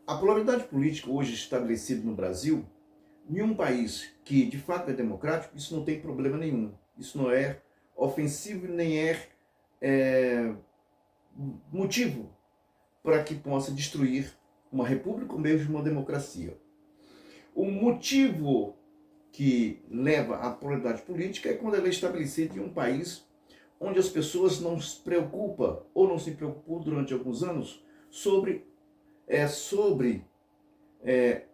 A pluralidade política hoje estabelecida no Brasil, em um país que de fato é democrático, isso não tem problema nenhum. Isso não é ofensivo nem é motivo para que possa destruir uma república ou mesmo uma democracia. O motivo que leva à pluralidade política é quando ela é estabelecida em um país onde as pessoas não se preocupam ou não se preocupou durante alguns anos sobre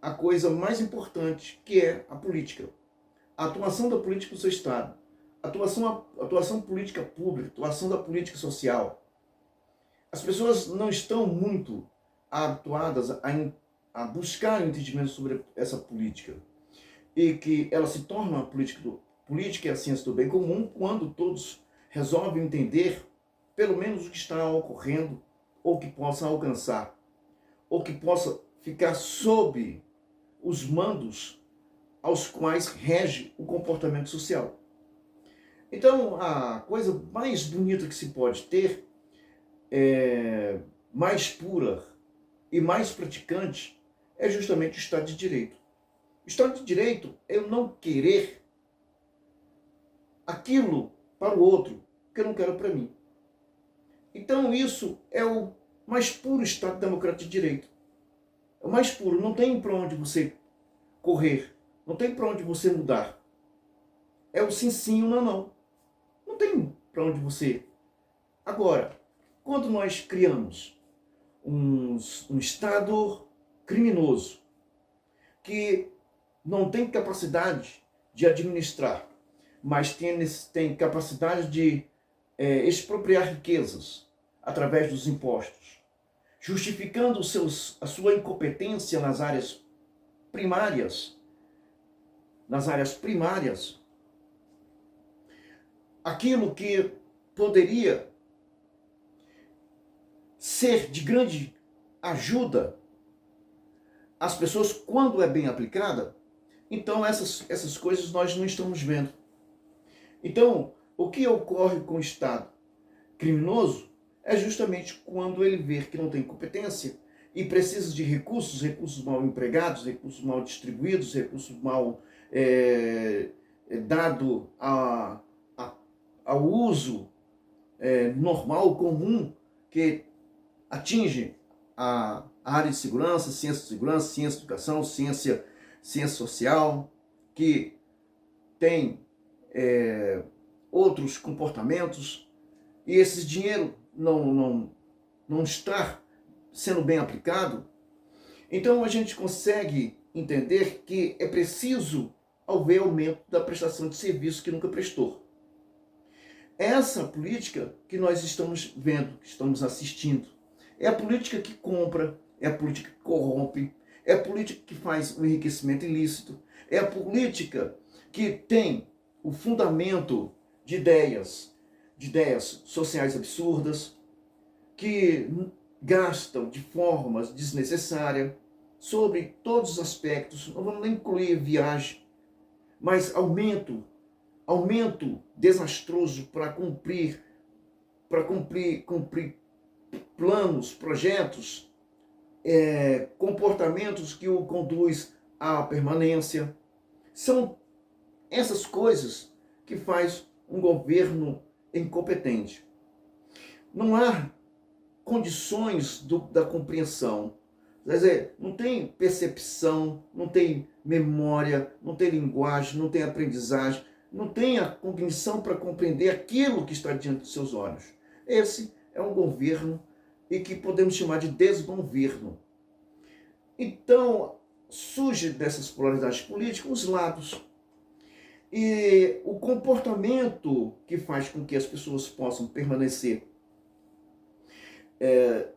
a coisa mais importante, que é a política. A atuação da política no seu Estado, atuação política pública, atuação da política social. As pessoas não estão muito habituadas a buscar entendimento sobre essa política. E que ela se torna uma política é a ciência do bem comum quando todos resolvem entender pelo menos o que está ocorrendo, ou que possa alcançar, ou que possa ficar sob os mandos aos quais rege o comportamento social. Então, a coisa mais bonita que se pode ter, mais pura e mais praticante, é justamente o Estado de Direito. O Estado de Direito é eu não querer aquilo para o outro que eu não quero para mim. Então, isso é o mais puro Estado democrático de Direito. É o mais puro, não tem para onde você correr, não tem para onde você mudar. É o sim, sim, o não, não. Não tem para onde você. Agora, quando nós criamos um Estado criminoso, que não tem capacidade de administrar, mas tem capacidade de expropriar riquezas através dos impostos, justificando a sua incompetência nas áreas primárias, aquilo que poderia ser de grande ajuda às pessoas quando é bem aplicada. Então essas coisas nós não estamos vendo. Então, o que ocorre com o Estado criminoso é justamente quando ele vê que não tem competência e precisa de recursos mal empregados, recursos mal distribuídos, recursos mal dado ao uso normal, comum, que atinge a área de segurança, ciência de educação, ciência social, que tem outros comportamentos, e esse dinheiro não está sendo bem aplicado. Então a gente consegue entender que é preciso haver aumento da prestação de serviço que nunca prestou. Essa política que nós estamos vendo, que estamos assistindo, é a política que compra, é a política que corrompe, é a política que faz um enriquecimento ilícito, é a política que tem o fundamento de ideias sociais absurdas, que gastam de formas desnecessárias sobre todos os aspectos. Não vamos nem incluir viagem, mas aumento desastroso para cumprir planos, projetos, comportamentos que o conduz à permanência. São essas coisas que faz um governo incompetente. Não há condições da compreensão. Quer dizer, não tem percepção, não tem memória, não tem linguagem, não tem aprendizagem, não tem a cognição para compreender aquilo que está diante dos seus olhos. Esse é um governo e que podemos chamar de desgoverno. Então, surge dessas polaridades políticas os lados. E o comportamento que faz com que as pessoas possam permanecer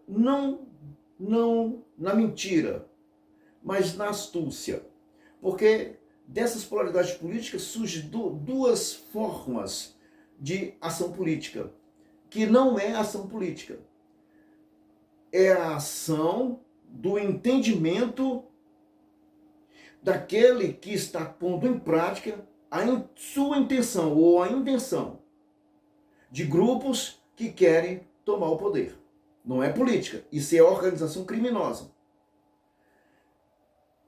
não na mentira, mas na astúcia. Porque dessas polaridades políticas surgem duas formas de ação política, que não é ação política. É a ação do entendimento daquele que está pondo em prática sua intenção ou a intenção de grupos que querem tomar o poder. Não é política, isso é organização criminosa.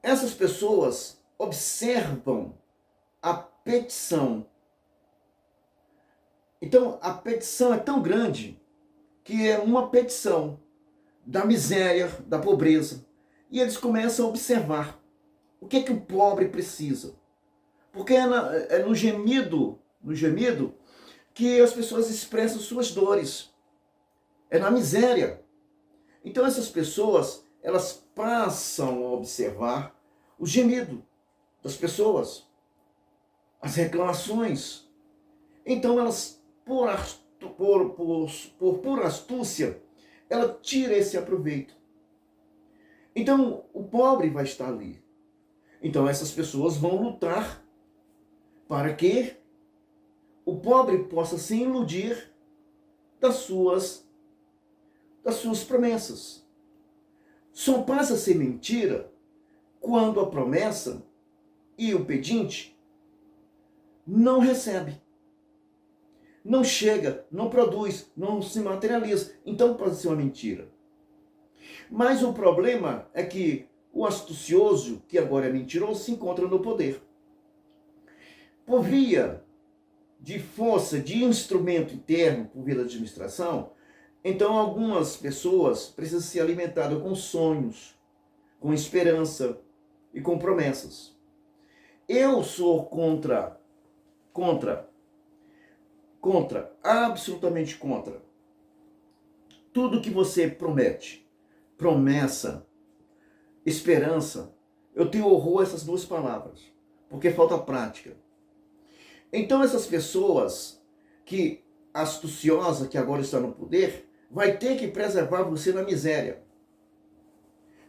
essas pessoas observam a petição. Então, a petição é tão grande que é uma petição da miséria, da pobreza. E eles começam a observar o que é que o pobre precisa. Porque é no gemido que as pessoas expressam suas dores. É na miséria. Então essas pessoas, elas passam a observar o gemido das pessoas, as reclamações. Então elas, por pura astúcia, ela tira esse aproveito. Então o pobre vai estar ali. Então essas pessoas vão lutar para que o pobre possa se iludir das suas promessas. Só passa a ser mentira quando a promessa e o pedinte não recebe. Não chega, não produz, não se materializa. Então pode ser uma mentira. Mas o problema é que o astucioso, que agora é mentiroso, se encontra no poder. Por via de força, de instrumento interno, por via da administração, então algumas pessoas precisam ser alimentadas com sonhos, com esperança e com promessas. Eu sou absolutamente contra tudo que você promete. Promessa, esperança. Eu tenho horror a essas duas palavras, porque falta prática. Então essas pessoas que astuciosa, que agora está no poder, vai ter que preservar você na miséria.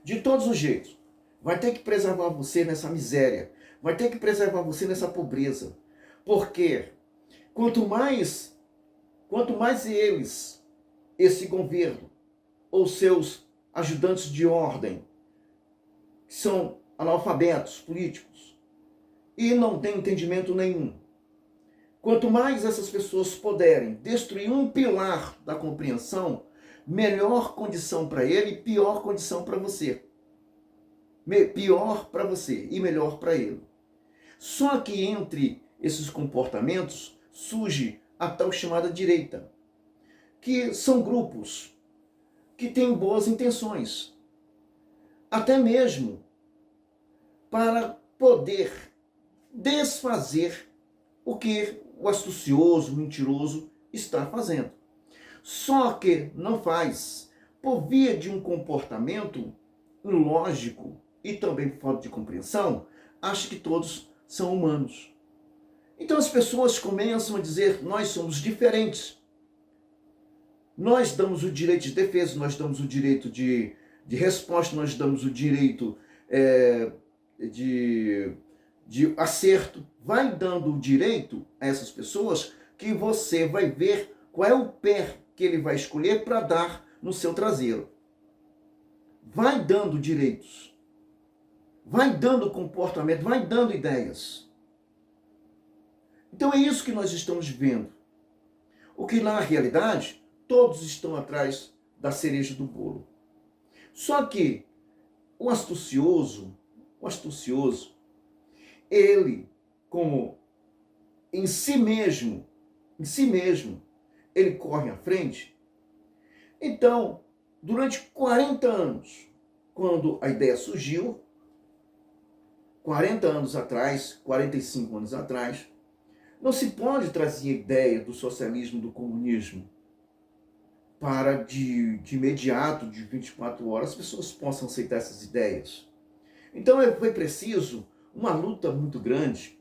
De todos os jeitos. Vai ter que preservar você nessa miséria. Vai ter que preservar você nessa pobreza. Porque quanto mais eles, esse governo, ou seus ajudantes de ordem, que são analfabetos políticos, e não têm entendimento nenhum, quanto mais essas pessoas puderem destruir um pilar da compreensão, melhor condição para ele e pior condição para você. Pior para você e melhor para ele. Só que entre esses comportamentos surge a tal chamada direita, que são grupos que têm boas intenções, até mesmo para poder desfazer o que o astucioso, o mentiroso está fazendo. Só que não faz por via de um comportamento ilógico e também por falta de compreensão, acha que todos são humanos. Então as pessoas começam a dizer, nós somos diferentes. Nós damos o direito de defesa, nós damos o direito de resposta, nós damos o direito de acerto. Vai dando o direito a essas pessoas que você vai ver qual é o pé que ele vai escolher para dar no seu traseiro. Vai dando direitos. Vai dando comportamento, vai dando ideias. Então é isso que nós estamos vendo. O que na realidade, todos estão atrás da cereja do bolo. Só que o astucioso, ele, como em si mesmo, ele corre à frente. Então, durante 40 anos, quando a ideia surgiu, 40 anos atrás, 45 anos atrás, não se pode trazer a ideia do socialismo, do comunismo, para de imediato, de 24 horas, as pessoas possam aceitar essas ideias. Então foi preciso uma luta muito grande,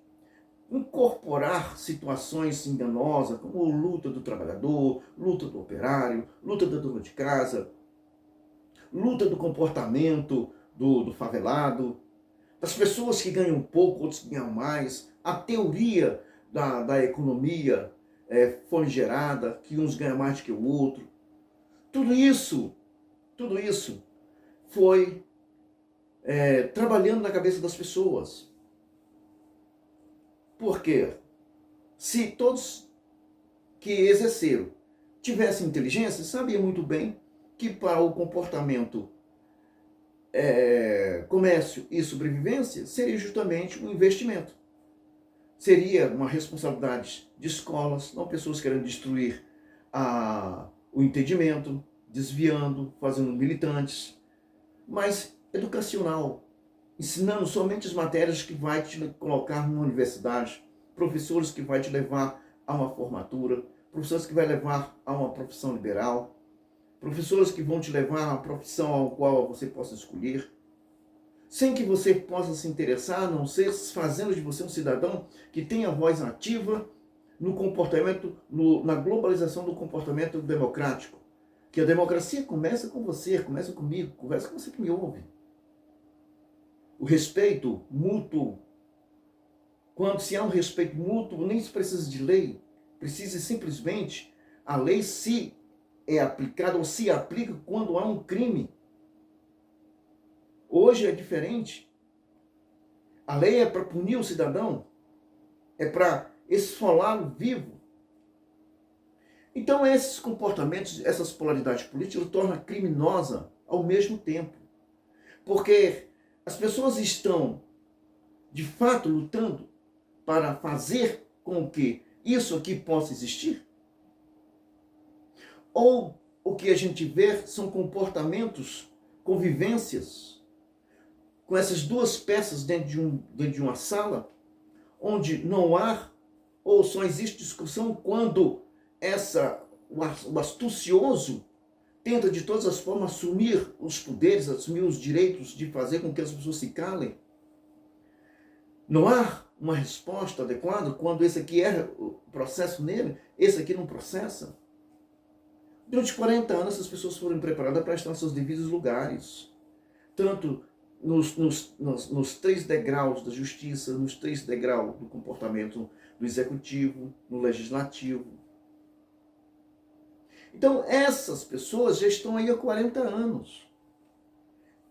incorporar situações enganosas, como luta do trabalhador, luta do operário, luta da dona de casa, luta do comportamento do favelado, das pessoas que ganham pouco, outros que ganham mais, a teoria da economia famigerada, que uns ganham mais do que o outro. Tudo isso foi trabalhando na cabeça das pessoas. Por quê? Se todos que exerceram tivessem inteligência, sabiam muito bem que para o comportamento comércio e sobrevivência, seria justamente um investimento. Seria uma responsabilidade de escolas, não pessoas querendo destruir o entendimento, desviando, fazendo militantes, mas educacional, ensinando somente as matérias que vai te colocar numa universidade, professores que vai te levar a uma formatura, professores que vai levar a uma profissão liberal, professores que vão te levar a uma profissão ao qual você possa escolher, sem que você possa se interessar, a não ser fazendo de você um cidadão que tenha voz ativa no comportamento, na globalização do comportamento democrático. Que a democracia começa com você, começa comigo, começa com você que me ouve. O respeito mútuo. Quando se há um respeito mútuo, nem se precisa de lei. Precisa simplesmente a lei se é aplicada ou se aplica quando há um crime. Hoje é diferente. A lei é para punir o cidadão, é para esfolá-lo vivo. Então esses comportamentos, essas polaridades políticas tornam criminosa ao mesmo tempo. Porque as pessoas estão, de fato, lutando para fazer com que isso aqui possa existir? Ou o que a gente vê são comportamentos, convivências, com essas duas peças dentro de uma sala, onde não há, ou só existe discussão quando o astucioso tenta de todas as formas assumir os poderes, assumir os direitos de fazer com que as pessoas se calem. Não há uma resposta adequada quando esse aqui é o processo nele, esse aqui não processa. Durante 40 anos, as pessoas foram preparadas para estar nos seus devidos lugares. Tanto nos 3 degraus da justiça, nos 3 degraus do comportamento do executivo, no legislativo. Então, essas pessoas já estão aí há 40 anos.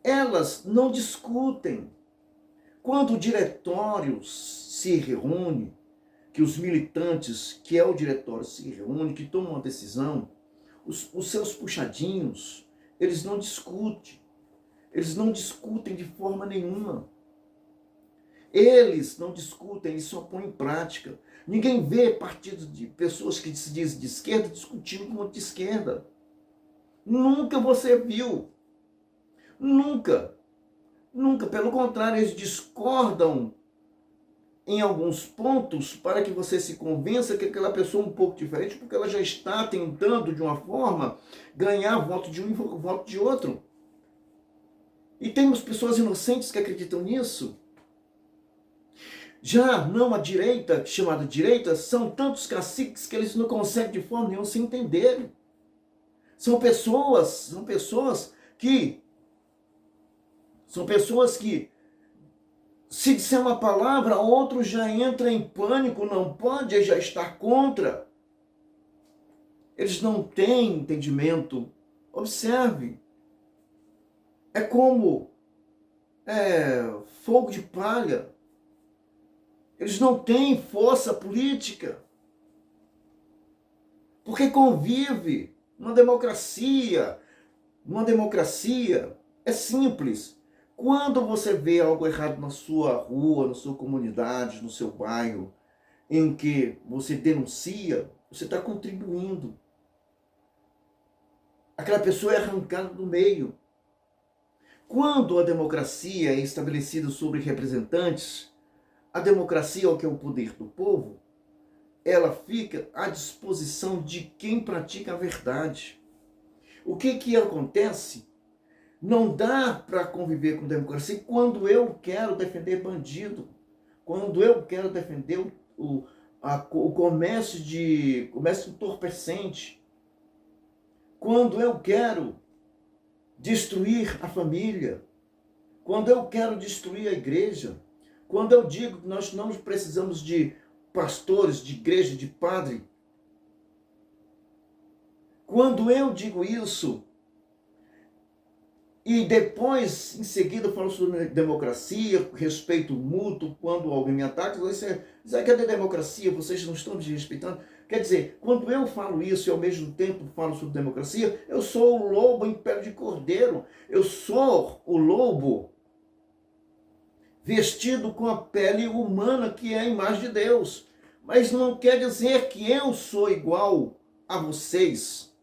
Elas não discutem. Quando o diretório se reúne, que os militantes, que é o diretório, se reúne, que tomam uma decisão, os seus puxadinhos, eles não discutem. Eles não discutem de forma nenhuma. Eles não discutem, eles só põem em prática. Ninguém vê partidos de pessoas que se dizem de esquerda discutindo com outro de esquerda. Nunca você viu. Nunca. Nunca. Pelo contrário, eles discordam em alguns pontos para que você se convença que aquela pessoa é um pouco diferente, porque ela já está tentando, de uma forma, ganhar voto de um e voto de outro. E temos pessoas inocentes que acreditam nisso. Já não a direita, chamada direita, são tantos caciques que eles não conseguem de forma nenhuma se entenderem. São pessoas que se disser uma palavra, outro já entra em pânico, não pode, já está contra. Eles não têm entendimento. Observe. É como fogo de palha. Eles não têm força política. Porque convive numa democracia. Numa democracia é simples. Quando você vê algo errado na sua rua, na sua comunidade, no seu bairro, em que você denuncia, você está contribuindo. Aquela pessoa é arrancada do meio. Quando a democracia é estabelecida sobre representantes, a democracia, que é o poder do povo, ela fica à disposição de quem pratica a verdade. O que acontece? Não dá para conviver com democracia quando eu quero defender bandido, quando eu quero defender o comércio entorpecente, quando eu quero destruir a família, quando eu quero destruir a igreja, quando eu digo que nós não precisamos de pastores, de igreja, de padre. Quando eu digo isso, e depois, em seguida, eu falo sobre democracia, respeito mútuo, quando alguém me ataca, você diz, cadê a democracia? Vocês não estão me respeitando? Quer dizer, quando eu falo isso e ao mesmo tempo falo sobre democracia, eu sou o lobo em pele de cordeiro. Eu sou o lobo vestido com a pele humana, que é a imagem de Deus. Mas não quer dizer que eu sou igual a vocês,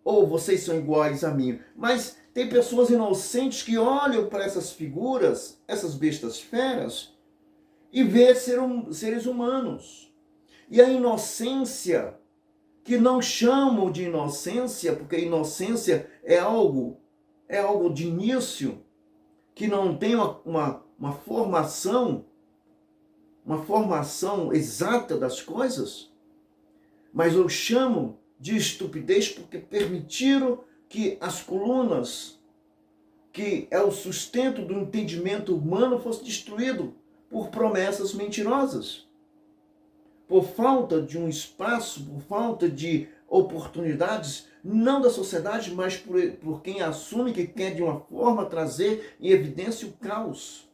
ou vocês são iguais a mim. Mas tem pessoas inocentes que olham para essas figuras, essas bestas feras, e vê seres humanos. E a inocência, que não chamam de inocência, porque inocência é algo de início, que não tem uma formação exata das coisas, mas eu chamo de estupidez porque permitiram que as colunas, que é o sustento do entendimento humano, fosse destruído por promessas mentirosas. Por falta de um espaço, por falta de oportunidades, não da sociedade, mas por quem assume que quer de uma forma trazer em evidência o caos,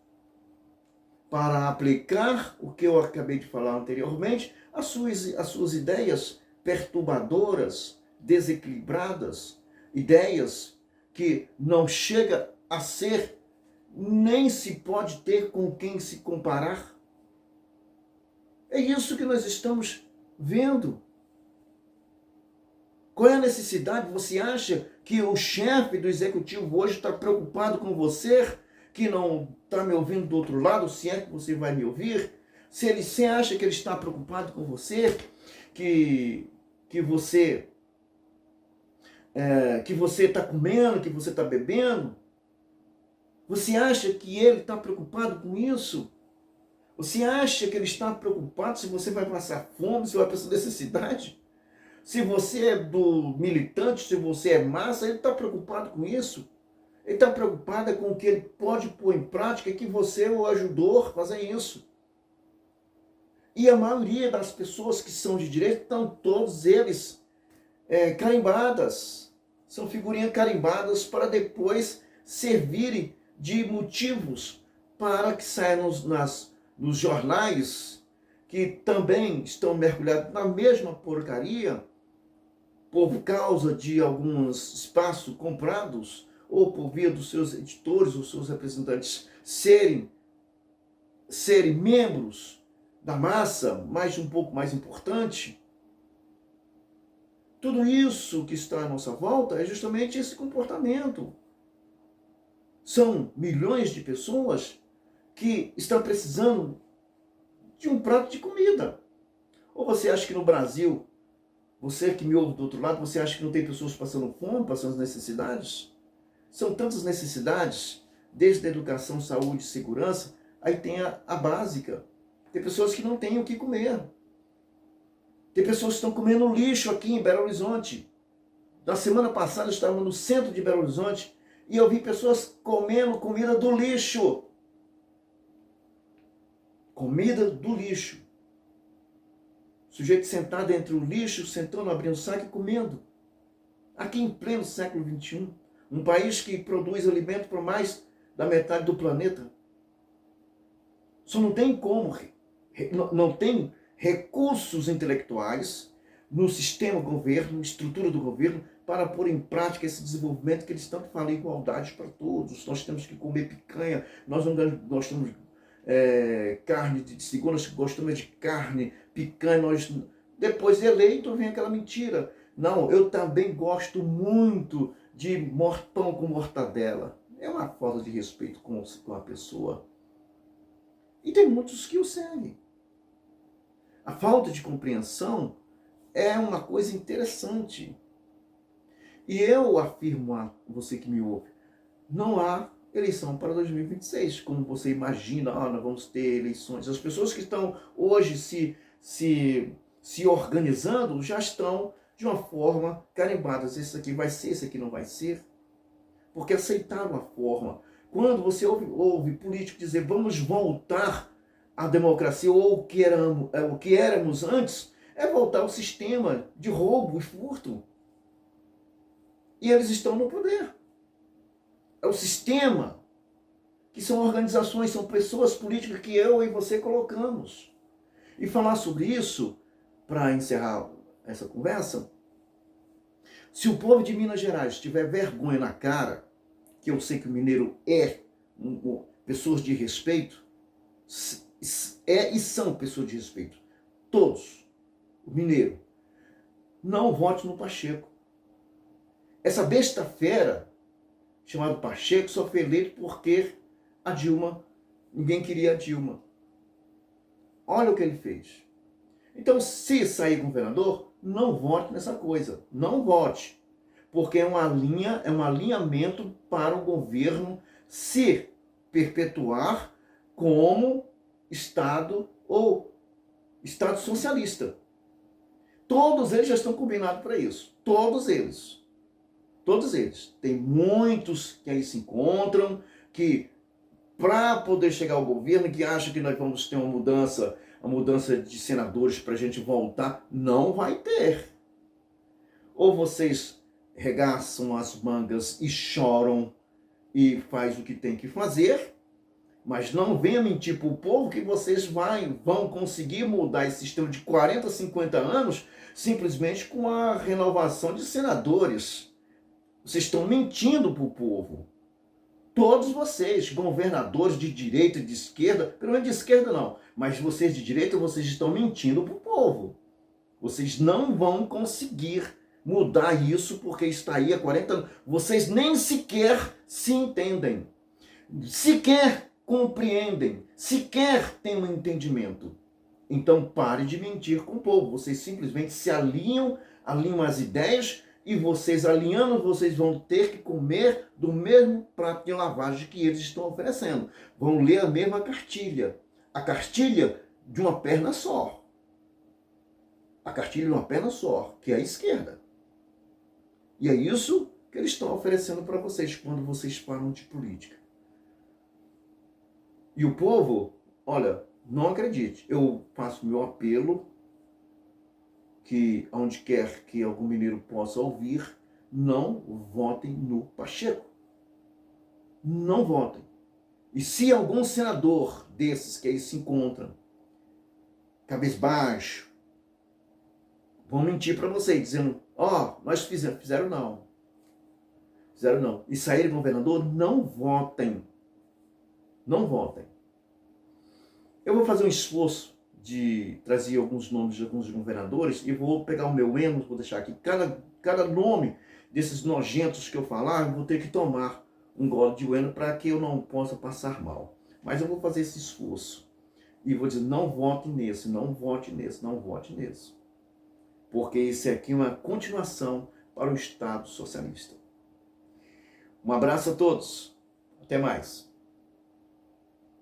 para aplicar o que eu acabei de falar anteriormente, as suas ideias perturbadoras, desequilibradas, ideias que não chega a ser, nem se pode ter com quem se comparar. É isso que nós estamos vendo. Qual é a necessidade? Você acha que o chefe do executivo hoje está preocupado com você, que não está me ouvindo do outro lado, se é que você vai me ouvir? Você acha que ele está preocupado com você, que você está comendo, que você está bebendo? Você acha que ele está preocupado com isso? Você acha que ele está preocupado se você vai passar fome, se vai passar necessidade? Se você é do militante, se você é massa, ele está preocupado com isso? Ele está preocupado com o que ele pode pôr em prática e que você o ajudou a fazer isso. E a maioria das pessoas que são de direita estão todos eles carimbadas. São figurinhas carimbadas para depois servirem de motivos para que saiam nos jornais, que também estão mergulhados na mesma porcaria, por causa de alguns espaços comprados, ou por via dos seus editores, os seus representantes serem membros da massa, mas um pouco mais importante. Tudo isso que está à nossa volta é justamente esse comportamento. São milhões de pessoas que estão precisando de um prato de comida. Ou você acha que no Brasil, você que me ouve do outro lado, você acha que não tem pessoas passando fome, passando necessidades? São tantas necessidades, desde a educação, saúde, segurança, aí tem a básica. Tem pessoas que não têm o que comer. Tem pessoas que estão comendo lixo aqui em Belo Horizonte. Na semana passada eu estava no centro de Belo Horizonte e eu vi pessoas comendo comida do lixo. Comida do lixo. O sujeito sentado entre o lixo, sentando, abrindo o saco e comendo. Aqui em pleno século XXI. Um país que produz alimento para mais da metade do planeta. Só não tem como, não tem recursos intelectuais no sistema do governo, estrutura do governo, para pôr em prática esse desenvolvimento que eles tanto falam, igualdade para todos. Nós temos que comer picanha, nós não gostamos carne de segunda, nós gostamos de carne, picanha, depois de eleito vem aquela mentira. Não, eu também gosto muito de pão com mortadela. É uma falta de respeito com a pessoa. E tem muitos que o seguem. A falta de compreensão é uma coisa interessante. E eu afirmo a você que me ouve, não há eleição para 2026, como você imagina, nós vamos ter eleições. As pessoas que estão hoje se organizando já estão de uma forma carimbadas. Esse aqui vai ser, esse aqui não vai ser. Porque aceitaram a forma. Quando você ouve político dizer vamos voltar à democracia, ou o que éramos antes, é voltar ao sistema de roubo e furto. E eles estão no poder. É o sistema, que são organizações, são pessoas políticas que eu e você colocamos. E falar sobre isso, para encerrar essa conversa, se o povo de Minas Gerais tiver vergonha na cara, que eu sei que o mineiro pessoas de respeito, é e são pessoas de respeito. Todos. O mineiro. Não vote no Pacheco. Essa besta fera, chamado Pacheco, só foi eleito porque a Dilma, ninguém queria a Dilma. Olha o que ele fez. Então, se sair governador, não vote nessa coisa. Não vote. Porque é uma linha, é um alinhamento para o governo se perpetuar como Estado ou Estado socialista. Todos eles já estão combinados para isso. Todos eles. Todos eles. Tem muitos que aí se encontram, que para poder chegar ao governo, que acham que nós vamos ter uma mudança de senadores para a gente voltar. Não vai ter. Ou vocês regaçam as mangas e choram e faz o que tem que fazer, mas não venha mentir para o povo que vocês vão conseguir mudar esse sistema de 40, 50 anos simplesmente com a renovação de senadores. Vocês estão mentindo para o povo. Todos vocês, governadores de direita e de esquerda, pelo menos de esquerda não, mas vocês de direita, vocês estão mentindo para o povo. Vocês não vão conseguir mudar isso porque está aí há 40 anos. Vocês nem sequer se entendem, sequer compreendem, sequer têm um entendimento. Então pare de mentir com o povo. Vocês simplesmente se alinham as ideias e vocês alinhando, vocês vão ter que comer do mesmo prato de lavagem que eles estão oferecendo. Vão ler a mesma cartilha. A cartilha de uma perna só. A cartilha de uma perna só, que é a esquerda. E é isso que eles estão oferecendo para vocês quando vocês falam de política. E o povo, olha, não acredite. Eu faço meu apelo que onde quer que algum mineiro possa ouvir, não votem no Pacheco. Não votem. E se algum senador desses que aí se encontram, cabisbaixo, vão mentir para vocês, dizendo, nós fizeram não. Fizeram não. E saírem governador, não votem. Não votem. Eu vou fazer um esforço de trazer alguns nomes de alguns governadores e vou pegar o meu eno, vou deixar aqui, cada nome desses nojentos que eu falar, eu vou ter que tomar um gole de eno para que eu não possa passar mal. Mas eu vou fazer esse esforço e vou dizer, não vote nesse, não vote nesse, não vote nesse. Porque esse aqui é uma continuação para o Estado socialista. Um abraço a todos. Até mais.